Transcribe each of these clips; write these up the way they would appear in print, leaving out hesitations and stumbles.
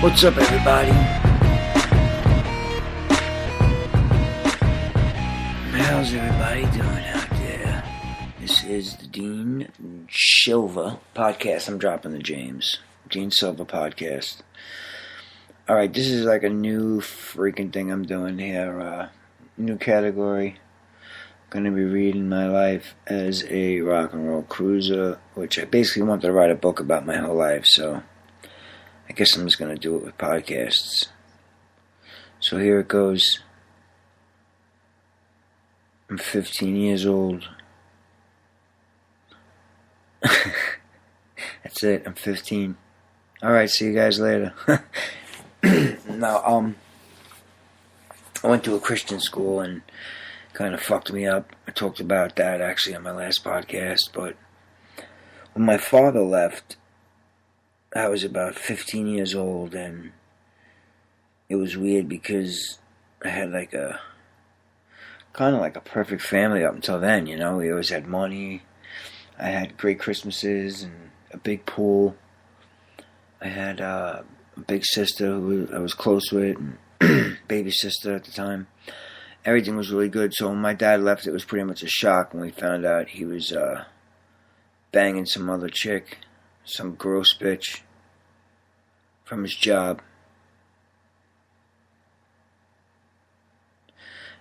What's up, everybody? How's everybody doing out there? This is the Dean Silva podcast. I'm dropping the James. Dean Silva podcast. Alright, this is like a new freaking thing I'm doing here. New category. Gonna be reading my life as a rock and roll cruiser, which I basically wanted to write a book about my whole life, so I guess I'm just gonna do it with podcasts. So here it goes. I'm 15 years old. That's it, I'm 15. Alright, see you guys later. Now, I went to a Christian school and kind of fucked me up. I talked about that actually on my last podcast, but when my father left, I was about 15 years old, and it was weird because I had kind of like a perfect family up until then, you know. We always had money. I had great Christmases and a big pool. I had a big sister who I was close with, and baby sister at the time. Everything was really good. So when my dad left, it was pretty much a shock when we found out he was banging some other chick, some gross bitch, from his job.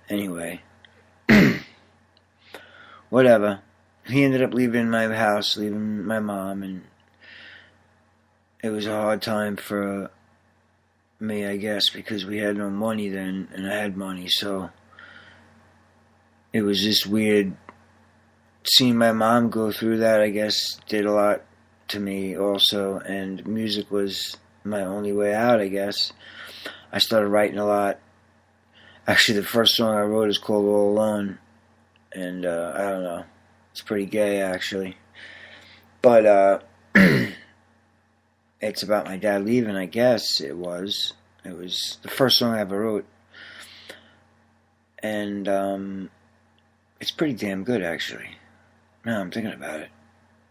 Anyway, whatever. He ended up leaving my house, leaving my mom, and it was a hard time for me, I guess, because we had no money then, and I had money, so it was just weird. Seeing my mom go through that, I guess, did a lot to me also, and music was my only way out, I guess. I started writing a lot. Actually, the first song I wrote is called All Alone, and I don't know, it's pretty gay, actually. But it's about my dad leaving, I guess. It was the first song I ever wrote, and it's pretty damn good, actually. Now I'm thinking about it.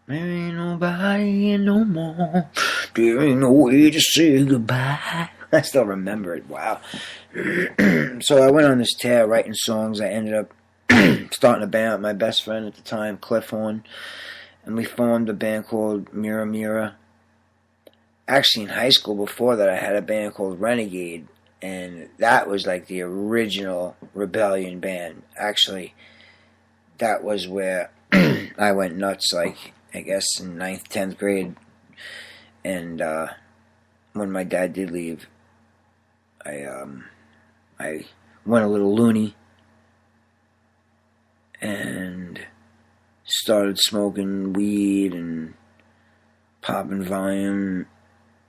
There ain't nobody no more. There ain't no way to say goodbye. I still remember it. Wow. So I went on this tear writing songs. I ended up starting a band with my best friend at the time, Cliff Horn, and we formed a band called Mira Mira. Actually, in high school before that, I had a band called Renegade, and that was like the original rebellion band. Actually, that was where I went nuts, like, I guess in 9th, 10th grade. And when my dad did leave, I went a little loony and started smoking weed and popping volume,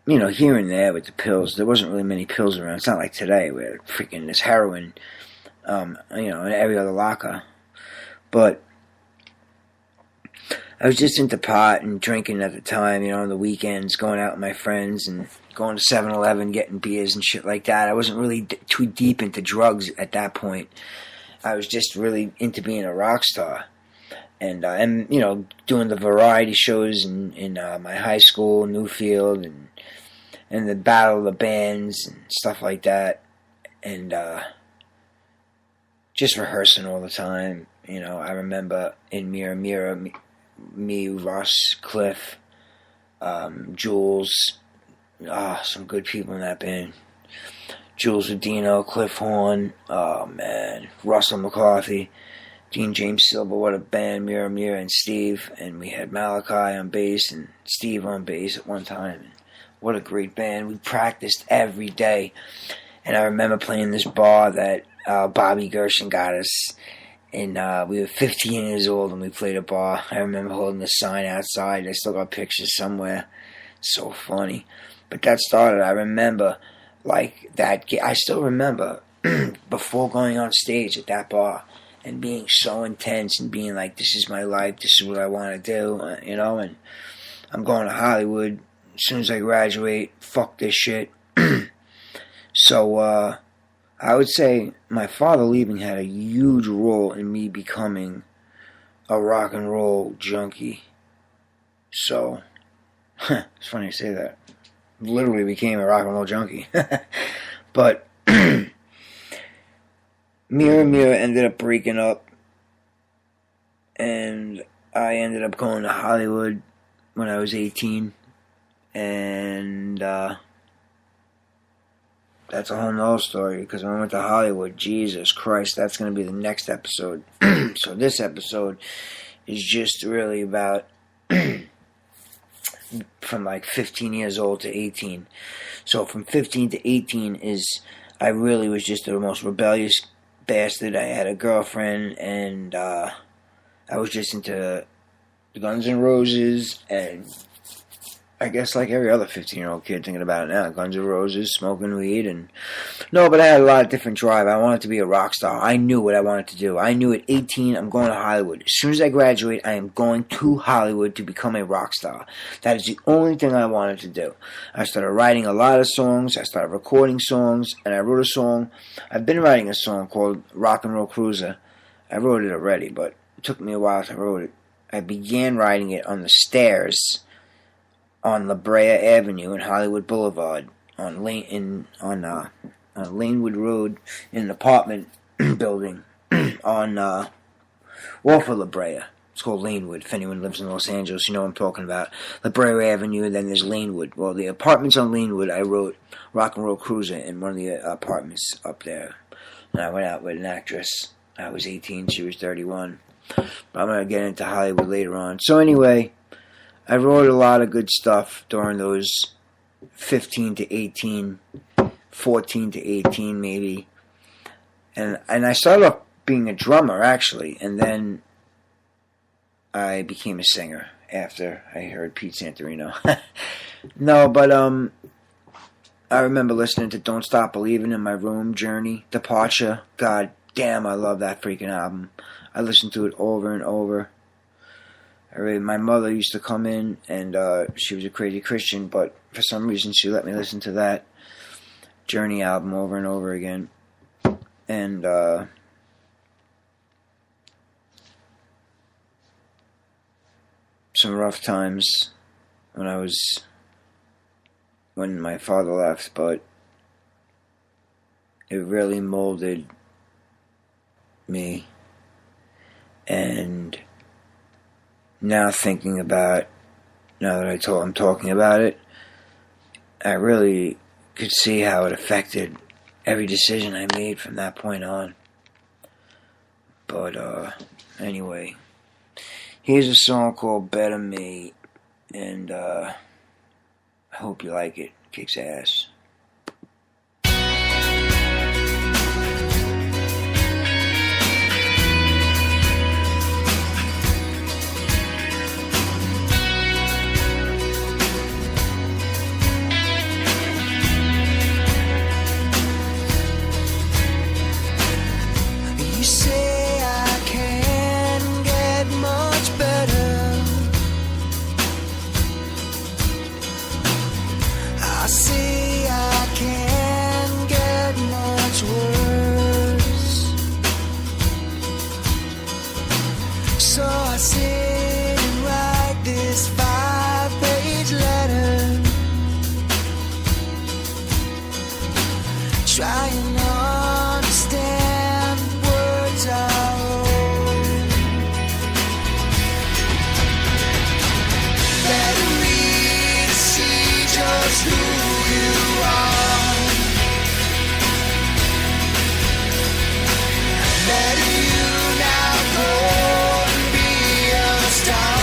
you know, here and there with the pills. There wasn't really many pills around. It's not like today where freaking there's heroin, you know, in every other locker. But I was just into pot and drinking at the time, you know, on the weekends, going out with my friends and going to 7-Eleven, getting beers and shit like that. I wasn't really too deep into drugs at that point. I was just really into being a rock star. And you know, doing the variety shows in my high school, Newfield, and the Battle of the Bands and stuff like that. And just rehearsing all the time. You know, I remember in Mira Mira, me, Russ, Cliff, Jules, some good people in that band. Jules Udino, Cliff Horn, oh man, Russell McCarthy, Dean James Silva, what a band, Mira Mira, and Steve, and we had Malachi on bass and Steve on bass at one time. And what a great band. We practiced every day, and I remember playing this bar that Bobby Gershon got us. And we were 15 years old and we played a bar. I remember holding the sign outside. I still got pictures somewhere. So funny. But that started, I remember, like, that. I still remember before going on stage at that bar and being so intense and being like, this is my life, this is what I want to do, you know, and I'm going to Hollywood as soon as I graduate. Fuck this shit. So, I would say my father leaving had a huge role in me becoming a rock and roll junkie. So, it's funny to say that. literally became a rock and roll junkie. But Mirror Mirror ended up breaking up, and I ended up going to Hollywood when I was 18, and that's a whole nother story, because when I went to Hollywood, Jesus Christ, that's going to be the next episode. So this episode is just really about from like 15 years old to 18. So from 15 to 18 I really was just the most rebellious bastard. I had a girlfriend, and I was just into Guns N' Roses, and I guess like every other 15-year-old kid thinking about it now, Guns N' Roses, smoking weed, and no, but I had a lot of different drive. I wanted to be a rock star. I knew what I wanted to do. I knew at 18, I'm going to Hollywood. As soon as I graduate, I am going to Hollywood to become a rock star. That is the only thing I wanted to do. I started writing a lot of songs. I started recording songs, and I wrote a song. I've been writing a song called Rock and Roll Cruiser. I wrote it already, but it took me a while to write it. I began writing it on the stairs on La Brea Avenue and Hollywood Boulevard on Lanewood Road in an apartment building on off of La Brea. It's called Lanewood. If anyone lives in Los Angeles, you know what I'm talking about. La Brea Avenue, then there's Lanewood. Well, the apartments on Lanewood, I wrote Rock and Roll Cruiser in one of the apartments up there. And I went out with an actress. I was 18, she was 31. But I'm going to get into Hollywood later on. So anyway, I wrote a lot of good stuff during those 15 to 18, 14 to 18 maybe. And I started off being a drummer, actually. And then I became a singer after I heard Pete Santorino. No, but I remember listening to Don't Stop Believing in my room, Journey, Departure. God damn, I love that freaking album. I listened to it over and over. My mother used to come in, and she was a crazy Christian, but for some reason she let me listen to that Journey album over and over again. And some rough times when my father left, but it really molded me. And now that I'm talking about it, I really could see how it affected every decision I made from that point on. But anyway, here's a song called Better Me, and I hope you like it. Kicks ass. Trying to understand words are old. Better me to see just who you are. Better you now go and be a star.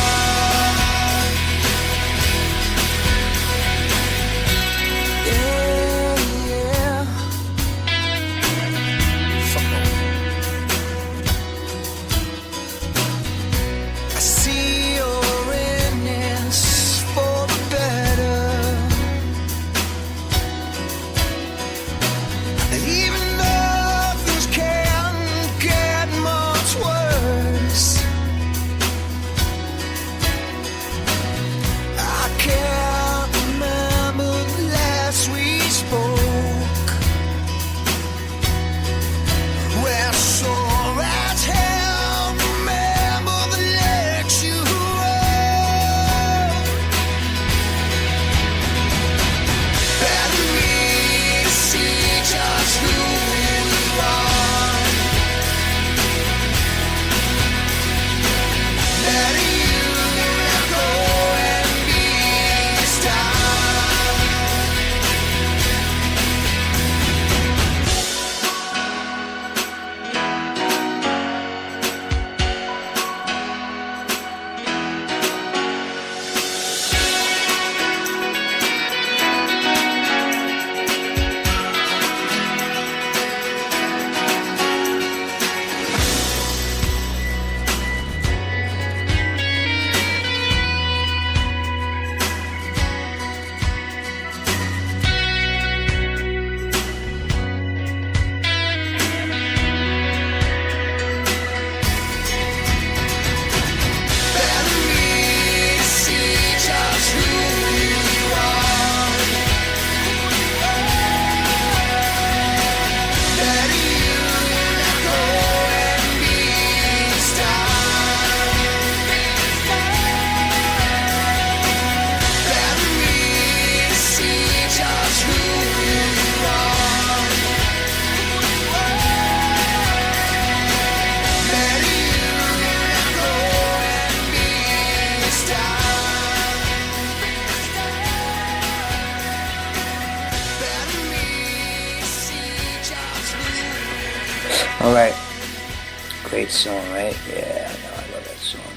great song, right? Yeah, I know, I love that song.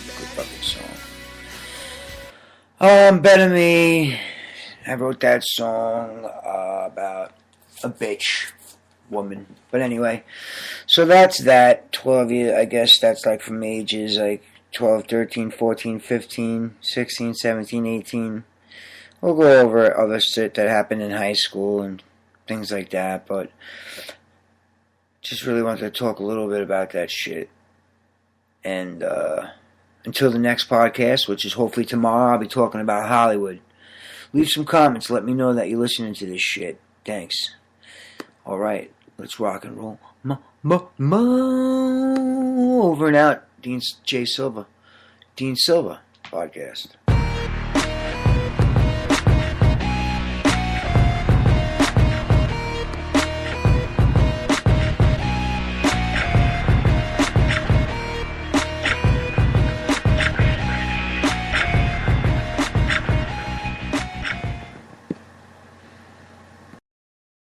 Good fucking song. Better Me. I wrote that song about a bitch woman. But anyway, so that's that. 12 years, I guess that's like from ages like 12, 13, 14, 15, 16, 17, 18. We'll go over other shit that happened in high school and things like that, but just really wanted to talk a little bit about that shit. And until the next podcast, which is hopefully tomorrow, I'll be talking about Hollywood. Leave some comments. Let me know that you're listening to this shit. Thanks. Alright, let's rock and roll. Over and out. Dean Silva podcast.